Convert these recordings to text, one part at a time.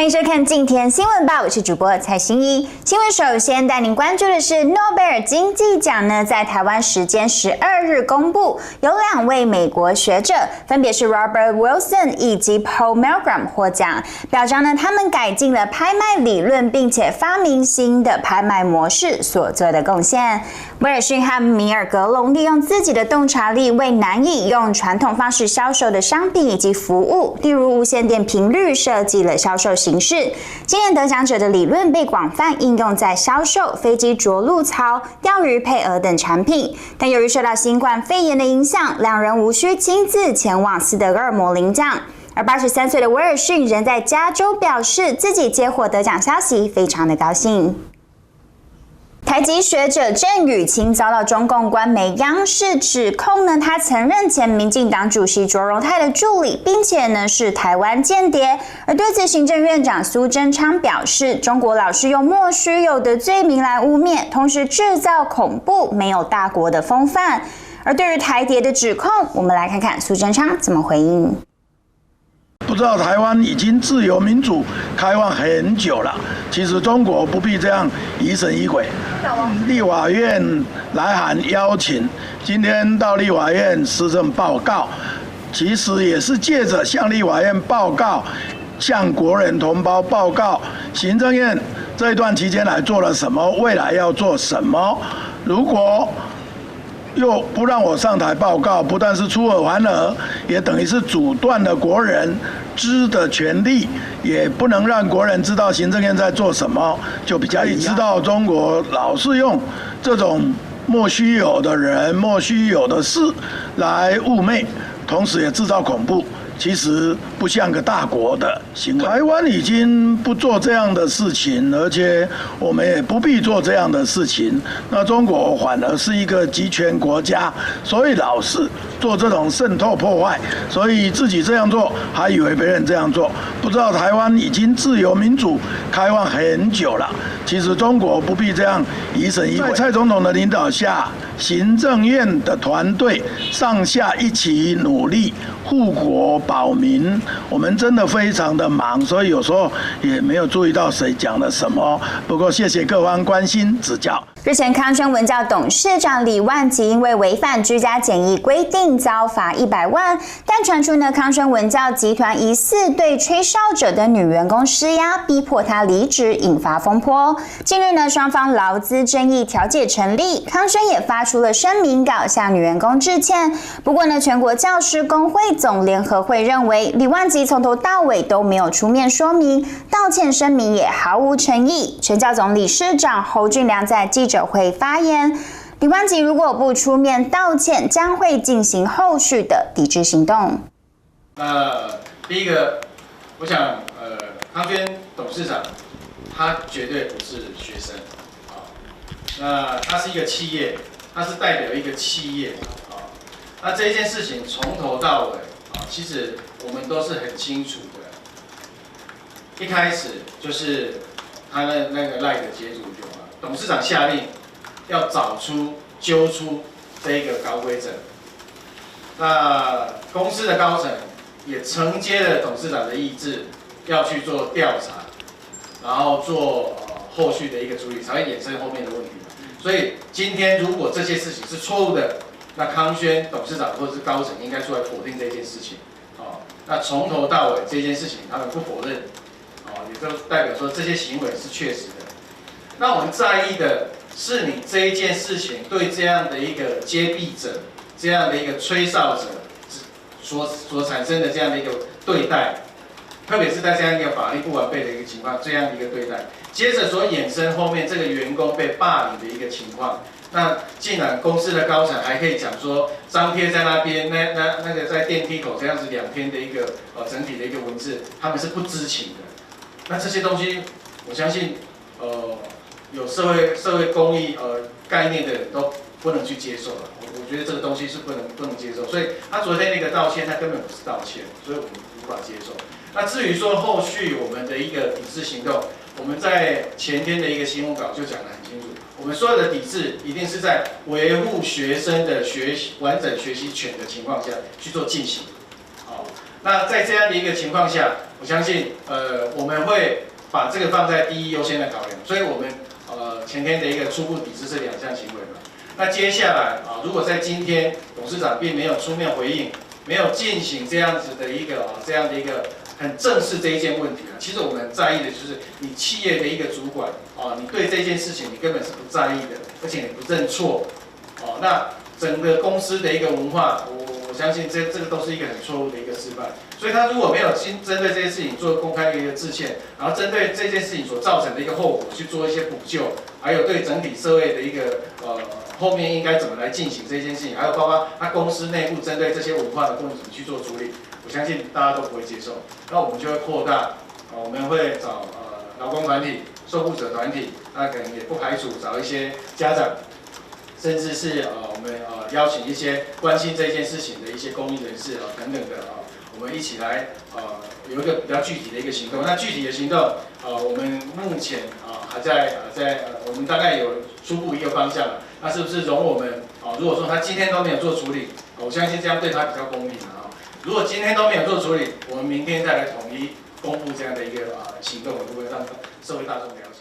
欢迎收看《今天新闻报》，我是主播蔡欣怡。新闻首先带您关注的是诺贝尔经济奖呢，在台湾时间12日公布，有2位美国学者，分别是 Robert Wilson 以及 Paul Milgram 获奖，表彰呢他们改进了拍卖理论，并且发明新的拍卖模式所做的贡献。威尔逊和米尔格隆利用自己的洞察力，为难以用传统方式销售的商品以及服务，例如无线电频率，设计了销售形式。今年得奖者的理论被广泛应用在销售飞机着陆槽、钓鱼配额等产品，但由于受到新冠肺炎的影响，2人无需亲自前往斯德哥尔摩领奖。而83岁的威尔逊仍在加州表示，自己接获得奖消息，非常的高兴。台籍学者郑宇清遭到中共官媒央视指控呢，他曾任前民进党主席卓荣泰的助理，并且呢是台湾间谍。而对此，行政院长苏贞昌表示，中国老是用莫须有的罪名来污蔑，同时制造恐怖，没有大国的风范。而对于台谍的指控，我们来看看苏贞昌怎么回应。不知道台湾已经自由民主开放很久了，其实中国不必这样疑神疑鬼。立法院来函邀请，今天到立法院施政报告，其实也是借着向立法院报告，向国人同胞报告行政院这一段期间来做了什么，未来要做什么。如果又不让我上台报告，不但是出尔反尔，也等于是阻断了国人知的权利，也不能让国人知道行政院在做什么，就比较知道中国老是用这种莫须有的人、莫须有的事来污蔑，同时也制造恐怖。其实不像个大国的行为。台湾已经不做这样的事情，而且我们也不必做这样的事情。那中国反而是一个集权国家，所以老是做这种渗透破坏，所以自己这样做，还以为别人这样做。不知道台湾已经自由民主开放很久了，其实中国不必这样疑神疑鬼。在蔡总统的领导下，行政院的团队上下一起努力护国保民，我们真的非常的忙，所以有时候也没有注意到谁讲了什么。不过谢谢各方关心指教。日前，康轩文教董事长李万吉因为违反居家检疫规定遭罚100万，但传出呢，康轩文教集团疑似对吹哨者的女员工施压，逼迫她离职，引发风波。近日呢，双方劳资争议调解成立，康轩也发出了声明稿向女员工致歉。不过呢，全国教师工会总联合会认为，李万吉从头到尾都没有出面说明，道歉声明也毫无诚意。全教总理事长侯俊良在记者会发言，李万吉如果不出面道歉，将会进行后续的抵制行动。第一个，我想，康轩董事长他绝对不是学生，那他是一个企业，他是代表一个企业，那这一件事情从头到尾，其实我们都是很清楚的。一开始就是他的那个赖的接主就董事长下令要揪出这一个高规则，那公司的高层也承接了董事长的意志，要去做调查，然后做后续的一个处理，才会衍生后面的问题。所以今天如果这些事情是错误的，那康轩董事长或者是高层应该出来否定这件事情。那从头到尾这件事情他们不否认，也就代表说这些行为是确实的。那我们在意的是你这一件事情对这样的一个揭弊者、这样的一个吹哨者所产生的这样的一个对待，特别是在这样一个法律不完备的一个情况，这样的一个对待，接着所衍生后面这个员工被霸凌的一个情况。那竟然公司的高层还可以讲说，张贴在那边，那个在电梯口这样子2篇的一个整体的一个文字，他们是不知情的。那这些东西，我相信有社会公益概念的人都不能去接受了。我觉得这个东西是不能接受。所以他昨天那个道歉，他根本不是道歉，所以我们无法接受。那至于说后续我们的一个抵制行动，我们在前天的一个新闻稿就讲得很清楚。我们所有的抵制一定是在维护学生的完整学习权的情况下去做进行。好，那在这样的一个情况下，我相信我们会把这个放在第一优先的考量，所以我们前天的一个初步抵制是2项行为嘛。那接下来如果在今天董事长并没有出面回应，没有进行这样子的一个很正视这一件问题其实我们在意的就是你企业的一个主管你对这件事情你根本是不在意的，而且你不认错那整个公司的一个文化，我相信这个都是一个很错误的一个示范。所以他如果没有针对这件事情做公开的一个致歉，然后针对这件事情所造成的一个后果去做一些补救，还有对整体社会的一个后面应该怎么来进行这件事情，还有包括他公司内部针对这些文化的问题去做处理，我相信大家都不会接受。那我们就会扩大，我们会找劳工团体、受雇者团体，那可能也不排除找一些家长，甚至是我们邀请一些关心这件事情的一些公益人士等等的我们一起来有一个比较具体的一个行动。那具体的行动我们目前还在我们大概有初步一个方向了。那是不是容我们如果说他今天都没有做处理，我相信这样对他比较公平如果今天都没有做处理，我们明天再来统一公布这样的一个行动，会不会让社会大众了解？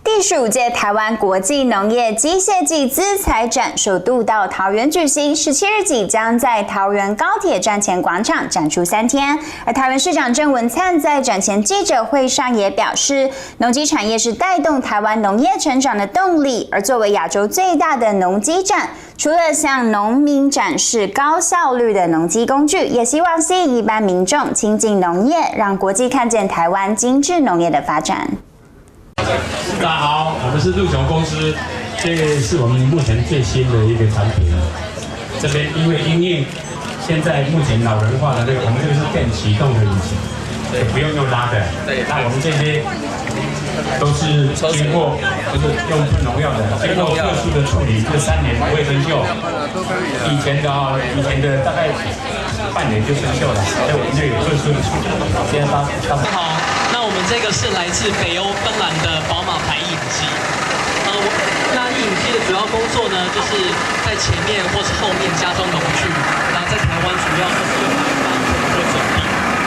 第15届台湾国际农业机械暨资材展首度到桃园举行，17日起将在桃园高铁站前广场展出3天。而桃园市长郑文灿在展前记者会上也表示，农机产业是带动台湾农业成长的动力，而作为亚洲最大的农机展，除了向农民展示高效率的农机工具，也希望吸引一般民众亲近农业，让国际看见台湾精致农业的发展。大家好，我们是陆雄公司，这是我们目前最新的一个产品。这边因为现在目前老人化的我们这个是电启动的引擎，不用拉的。那我们这些都是经过就是用喷农药的，经过特殊的处理，这3年不会生锈。以前的大概半年就生锈了，所以我们就有特殊的处理。现在好。那我们这个是来自北欧芬兰的宝马牌印机，那印机的主要工作呢，就是在前面或是后面加装农具，然后在台湾主要就是用来帮客人整地。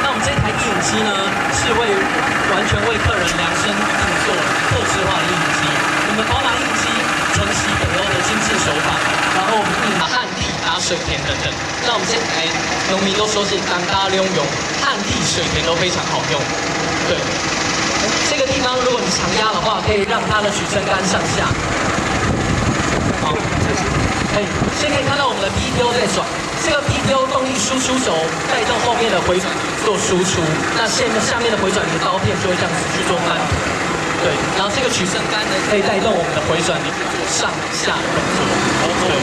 那我们这台印机呢，是完全为客人量身定做客制化的印机。我们宝马印机承袭北欧的精致手法，然后我们印旱地、打水田等等。那我们这台农民都说是当大利用旱地、水田都非常好用。对，这个地方如果你常压的话，可以让它的取升杆上下。好，先可以看到我们的 PTO 在转，这个 PTO 动力输出轴带动后面的回转做输出，那下面的回转你的刀片就会这样子去做翻。对，然后这个取升杆呢，可以带动我们的回转做上下动作。对，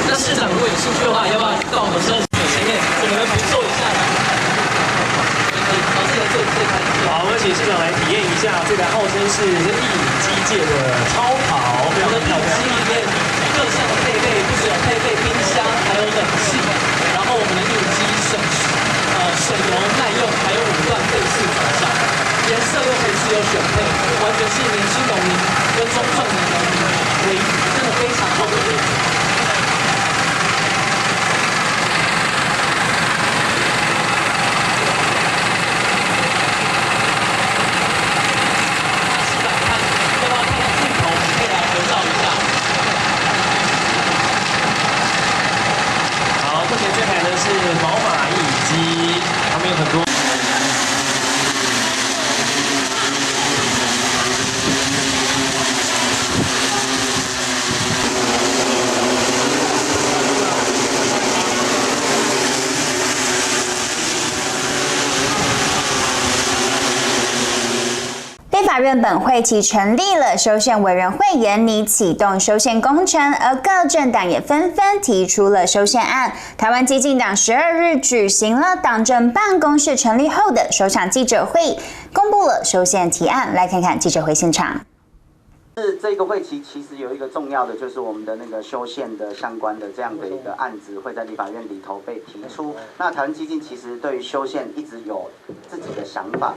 那市长如果有兴趣的话，要不要到我们车子前面，我们坐一下来？好，我请市长来体验一下这台号称是印机界的超跑，非常漂亮。里面各项的配备，不只有配备冰箱，还有冷气，然后我们的印机省油耐用，还有5段配式转向，颜色又可以自由选配，完全是年轻农民跟中壮年农民唯一，真的非常好的配置。宝马印机，旁边有很多。立法院本会期成立了修宪委员会，研拟启动修宪工程，而各政党也纷纷提出了修宪案。台湾基进党12日举行了党政办公室成立后的首场记者会，公布了修宪提案。来看看记者会现场。这个会期其实有一个重要的，就是我们的那个修宪的相关的这样的一个案子会在立法院里头被提出。那台湾基进其实对于修宪一直有自己的想法。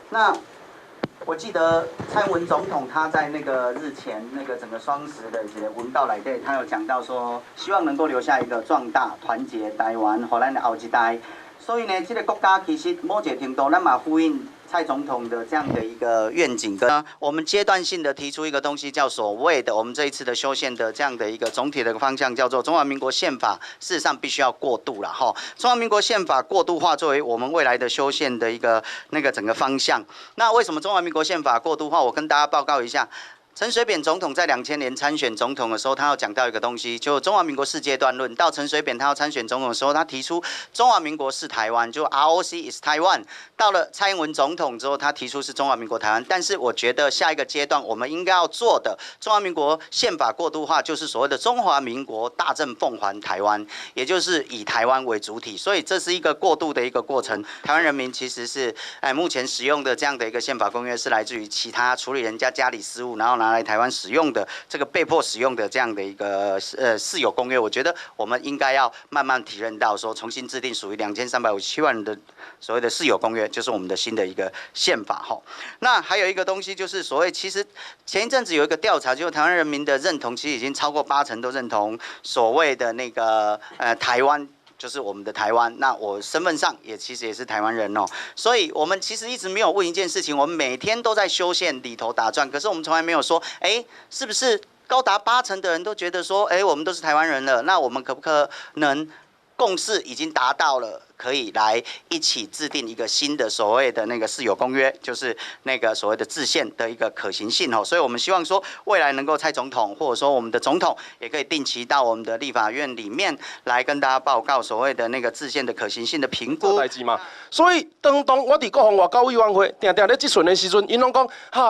那我记得蔡英文总统他在那个日前那个整个双10的一个文道来对，他有讲到说，希望能够留下一个壮大、团结台湾、荷兰的后一代。所以呢，这个国家其实某一个程度，咱嘛呼应蔡总统的这样的一个愿景，跟我们阶段性的提出一个东西，叫所谓的我们这一次的修宪的这样的一个总体的方向，叫做中华民国宪法。事实上必须要过渡了哈，中华民国宪法过渡化作为我们未来的修宪的一个整个方向。那为什么中华民国宪法过渡化？我跟大家报告一下。陈水扁总统在2000年参选总统的时候，他要讲到一个东西，就中华民国4阶段论。到陈水扁他要参选总统的时候，他提出中华民国是台湾，就 ROC is Taiwan。到了蔡英文总统之后，他提出是中华民国台湾。但是我觉得下一个阶段我们应该要做的，中华民国宪法过渡化，就是所谓的中华民国大政奉还台湾，也就是以台湾为主体。所以这是一个过渡的一个过程。台湾人民其实是目前使用的这样的一个宪法公约，是来自于其他处理人家家里事务，然后拿来台湾使用的这个被迫使用的这样的一个私有公约，我觉得我们应该要慢慢体认到，说重新制定属于2357万人的所谓的私有公约，就是我们的新的一个宪法哈。那还有一个东西就是所谓，其实前一阵子有一个调查，就是台湾人民的认同，其实已经超过80%都认同所谓的那个台湾。就是我们的台湾，那我身份上其实也是台湾人哦，所以我们其实一直没有问一件事情，我们每天都在修宪里头打转，可是我们从来没有说，是不是高达80%的人都觉得说，我们都是台湾人了，那我们可不可能共识已经达到了？可以来一起制定一个新的所谓的那个私有公约，就是那个所谓的制宪的一个可行性哦。所以我们希望说，未来能够蔡总统或者说我们的总统也可以定期到我们的立法院里面来跟大家报告所谓的那个制宪的可行性的评估。代志嘛，所以当我伫国防外交委员会定咧质询的时阵，因拢讲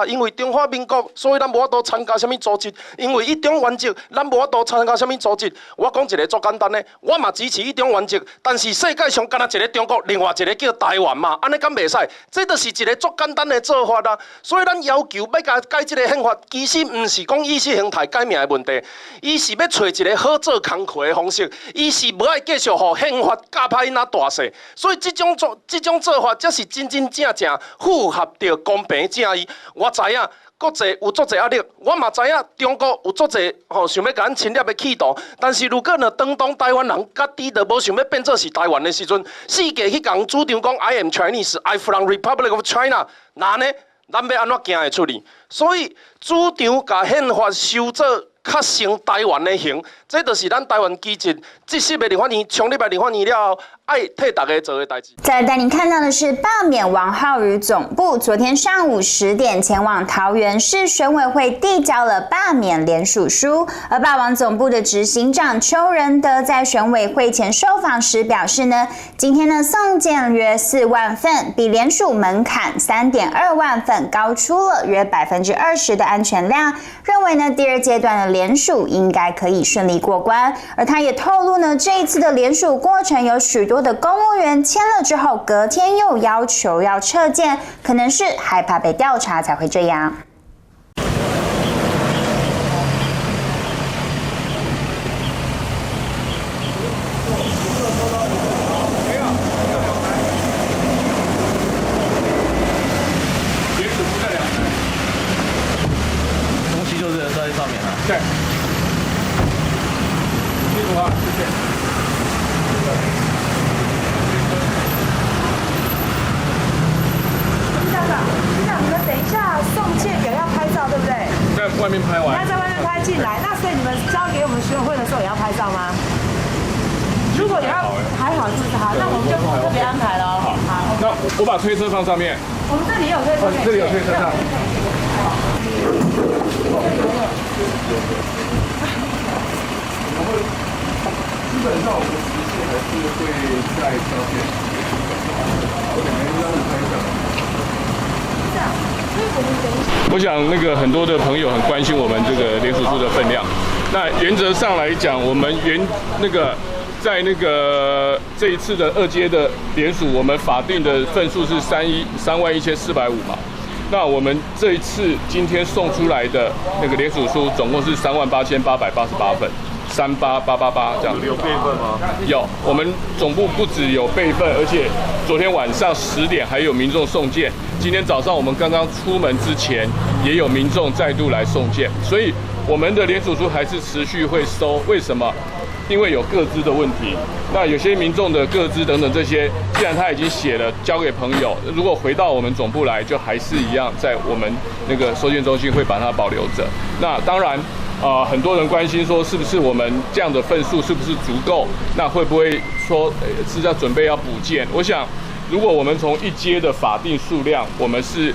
因为中华民国，所以咱无法度参加什么组织，因为一中原则，咱无法度参加什么组织。我讲一个足简单的，我嘛支持一中原则，但是世界上敢若一个中国，另外一个叫台湾嘛，安尼敢袂使？这就是一个足简单的做法啦。所以咱要求要改这个宪法，其实唔是讲意识形态改名的问题，伊是要找一个好做工课的方式，伊是无爱继续互宪法教歹因大势。所以这种做法才是真正符合着公平正义。我知影。国际有足侪压力，我嘛知影中国有足侪想要甲咱侵略的企图，但是如果呢，当台湾人家己都无想要变做是台湾的时阵，世界去共主张讲 I am Chinese, I from Republic of China， 那呢，咱要安怎行会出去？所以主张甲宪法修做较成台湾的形，这就是咱台湾基进即10个立法院冲入来立法院了后，爱替大家做的代志。再来带您看到的是罢免王浩宇总部，昨天上午10点前往桃园市选委会递交了罢免联署书，而罢王总部的执行长邱仁德在选委会前受访时表示呢，今天呢送件约4万份，比联署门槛3.2万份高出了约20%的安全量，认为呢第2阶段的联署应该可以顺利过关。而他也透露呢，这一次的联署过程有许多的公务员签了之后，隔天又要求要撤件，可能是害怕被调查才会这样。东西就是在上面啊。对。辛苦啊，谢谢。局长，你们等一下送件有要拍照，对不对？在外面拍完。要在外面拍进来，那所以你们交给我们选委会的时候也要拍照吗？如果有要，还好是不是？好，那我们就特别安排了哦。好，那我把推车放上面。我们这里有推车，这里有推车上。基本上我们实现还是会在条件，我两边这样子拍一下。我想那个很多的朋友很关心我们这个联署书的分量。那原则上来讲，我们在这一次的2阶的联署，我们法定的份数是31450嘛。那我们这一次今天送出来的那个联署书，总共是38888份。38888这样。有备份吗？有，我们总部不只有备份，而且昨天晚上10点还有民众送件。今天早上我们刚刚出门之前，也有民众再度来送件，所以我们的联署书还是持续会收。为什么？因为有个资的问题，那有些民众的个资等等这些，既然他已经写了交给朋友，如果回到我们总部来，就还是一样在我们那个收件中心会把它保留着。那当然。很多人关心说，是不是我们这样的份数是不是足够？那会不会说是要准备要补件？我想，如果我们从一阶的法定数量，我们是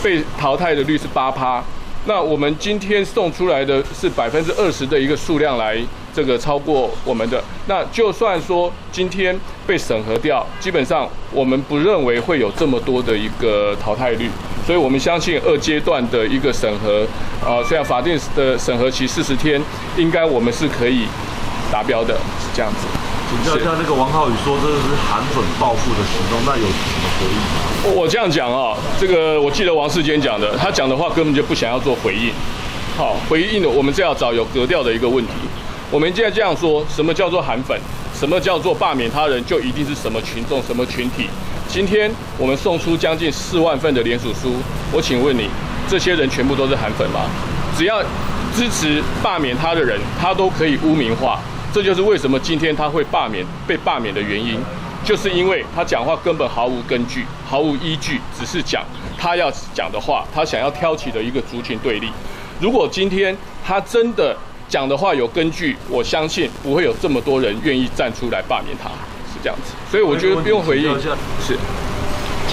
被淘汰的率是8%，那我们今天送出来的是20%的一个数量来这个超过我们的。那就算说今天被审核掉，基本上我们不认为会有这么多的一个淘汰率。所以我们相信2阶段的一个审核，虽然法定的审核期40天，应该我们是可以达标的，是这样子。请教一下，那个王浩宇说这是韩粉报复的行动，那有什么回应吗？我这样讲啊，这个我记得王世坚讲的，他讲的话根本就不想要做回应。好，回应的我们是要找有格调的一个问题。我们现在这样说，什么叫做韩粉？什么叫做罢免他人？就一定是什么群众、什么群体？今天我们送出将近4万份的联署书，我请问你，这些人全部都是韩粉吗？只要支持罢免他的人，他都可以污名化。这就是为什么今天他会被罢免的原因，就是因为他讲话根本毫无根据、毫无依据，只是讲他要讲的话，他想要挑起的一个族群对立。如果今天他真的讲的话有根据，我相信不会有这么多人愿意站出来罢免他。这样子，所以我觉得不用回应。是，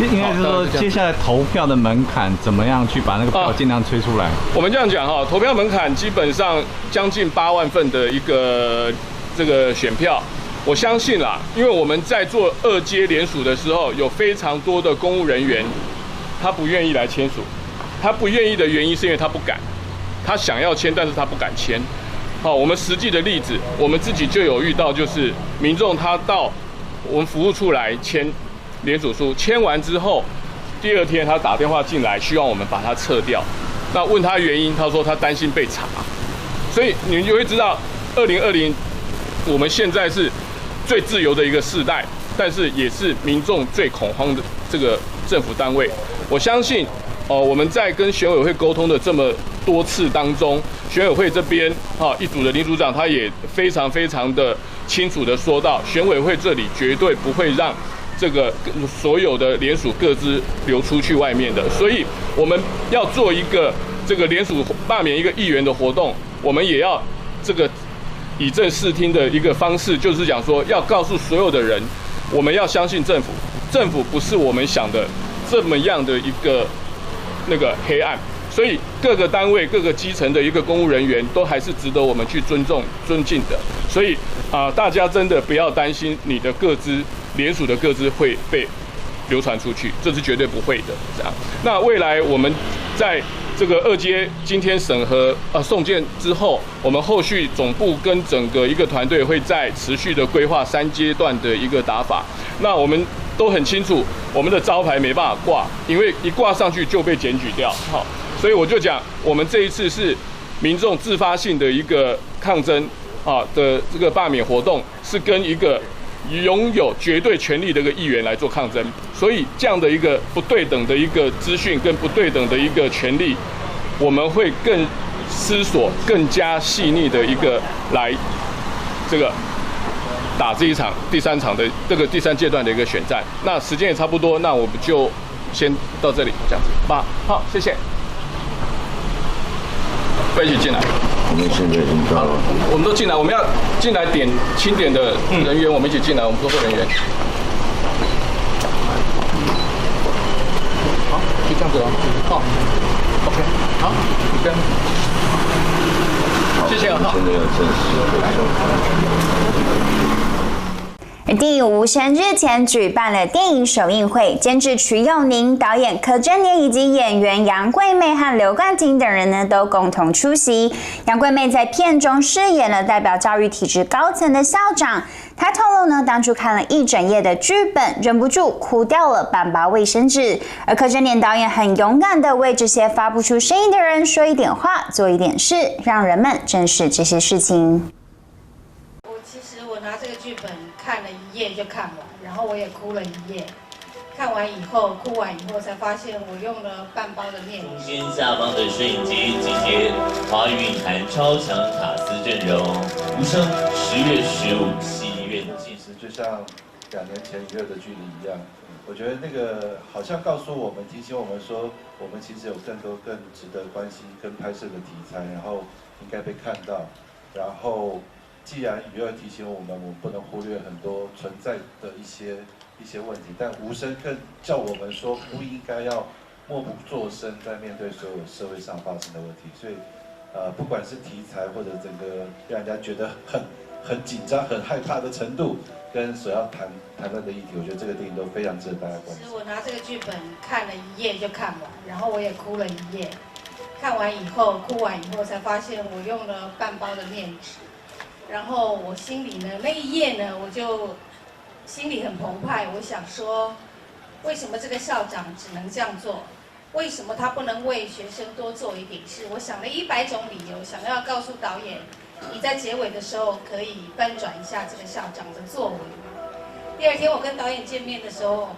应该是说，接下来投票的门槛怎么样去把那个票尽量催出来？我们这样讲哈，投票门槛基本上将近8万份的一个这个选票，我相信啦，因为我们在做2阶联署的时候，有非常多的公务人员，他不愿意来签署，他不愿意的原因是因为他不敢，他想要签，但是他不敢签。好，我们实际的例子，我们自己就有遇到，就是民众他到我们服务处来签联署书，签完之后，第2天他打电话进来，希望我们把它撤掉。那问他原因，他说他担心被查。所以你们就会知道，2020我们现在是最自由的一个世代，但是也是民众最恐慌的这个政府单位。我相信，我们在跟选委会沟通的这么多次当中，选委会这边一组的林组长他也非常的清楚的说到，选委会这里绝对不会让这个所有的联署个资流出去外面的，所以我们要做一个这个联署罢免一个议员的活动，我们也要这个以正视听的一个方式，就是讲说要告诉所有的人，我们要相信政府，政府不是我们想的这么样的一个那个黑暗。所以各个单位、各个基层的一个公务人员都还是值得我们去尊重、尊敬的。所以大家真的不要担心你的个资联署的个资会被流传出去，这是绝对不会的。这样，那未来我们在这个2阶今天审核送件之后，我们后续总部跟整个一个团队会再持续的规划3阶段的一个打法。那我们都很清楚，我们的招牌没办法挂，因为一挂上去就被检举掉。好。所以我就讲，我们这一次是民众自发性的一个抗争的这个罢免活动，是跟一个拥有绝对权力的一个议员来做抗争。所以这样的一个不对等的一个资讯跟不对等的一个权利，我们会更思索、更加细腻的一个来这个打这一场第3场的这个第3阶段的一个选战。那时间也差不多，那我们就先到这里这样子吧。好，谢谢。一起进来，我们现在已经到了。我们都进来，我们要进来点清点的人员，我们一起进来，我们工作人员。好，就这样子了。好 ，OK， 好，这样。谢谢啊。现在要正式开始。电影《无声》日前举办了电影首映会，监制瞿友宁、导演柯震年以及演员杨贵媚和刘冠廷等人呢都共同出席。杨贵媚在片中饰演了代表教育体制高层的校长，她透露呢，当初看了一整夜的剧本，忍不住哭掉了半包卫生纸。而柯震年导演很勇敢的为这些发不出声音的人说一点话，做一点事，让人们正视这些事情。我拿这个剧本看了1页就看完，然后我也哭了1页。看完以后，哭完以后才发现我用了半包的面。中间下方的摄影机集结华语影坛超强卡司阵容，无声10月15戏院见。其实就像2年前1月的距离一样，我觉得那个好像告诉我们、提醒我们说，我们其实有更多更值得关心跟拍摄的题材，然后应该被看到。然后，既然1月提醒我们不能忽略很多存在的一些问题，但无声更叫我们说不应该要默不作声，在面对所有社会上发生的问题。所以，不管是题材或者整个让人家觉得很紧张、很害怕的程度，跟所要谈论的议题，我觉得这个电影都非常值得大家关注。其实我拿这个剧本看了1页就看完，然后我也哭了1页。看完以后，哭完以后才发现我用了半包的面纸，然后我心里呢那一页呢，我就心里很澎湃。我想说，为什么这个校长只能这样做？为什么他不能为学生多做一点事？我想了100种理由，想要告诉导演，你在结尾的时候可以翻转一下这个校长的作为。第2天我跟导演见面的时候，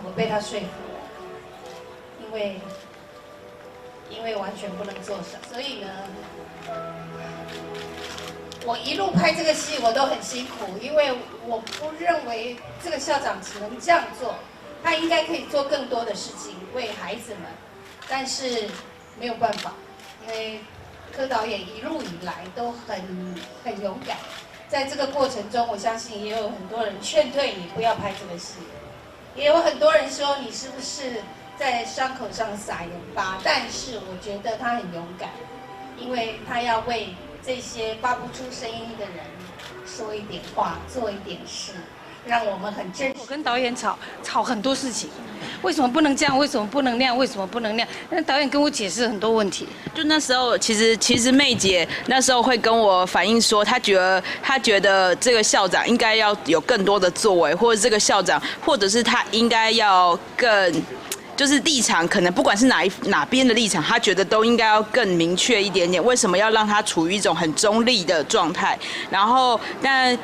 我被他说服了，因为完全不能做什么，所以呢，我一路拍这个戏我都很辛苦，因为我不认为这个校长只能这样做，他应该可以做更多的事情为孩子们，但是没有办法，因为柯导演一路以来都很勇敢，在这个过程中，我相信也有很多人劝退你不要拍这个戏，也有很多人说你是不是在伤口上撒盐巴，但是我觉得他很勇敢，因为他要为这些发不出声音的人说一点话，做一点事，让我们很真实。我跟导演吵很多事情，为什么不能这样？为什么不能那样？为什么不能那样？那导演跟我解释很多问题。就那时候，其实妹姐那时候会跟我反映说，她觉得这个校长应该要有更多的作为，或者这个校长，或者是他应该要更。就是立场可能不管是哪边的立场，他觉得都应该要更明确一点点。为什么要让他处于一种很中立的状态？然后，但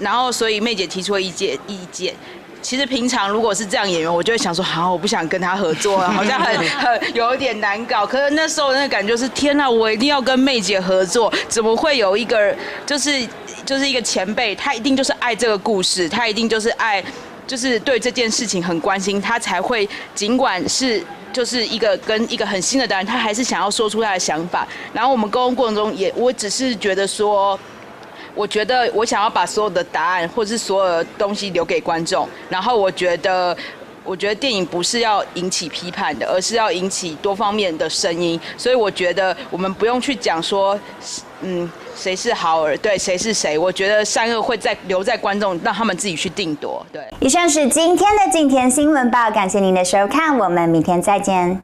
然后所以妹姐提出了意见。其实平常如果是这样演员，我就会想说，好，我不想跟他合作，好像很有一点难搞。可是那时候那个感觉是，天哪，我一定要跟妹姐合作，怎么会有一个就是一个前辈，他一定就是爱这个故事，他一定就是爱。就是对这件事情很关心，他才会尽管是就是跟一个很新的导演，他还是想要说出他的想法。然后我们沟通过程中我只是觉得说，我觉得我想要把所有的答案或者是所有的东西留给观众。然后我觉得电影不是要引起批判的，而是要引起多方面的声音。所以我觉得我们不用去讲说，谁是好儿，对，谁是谁。我觉得善恶会留在观众，让他们自己去定夺。对。以上是今天的镜田新闻报，感谢您的收看，我们明天再见。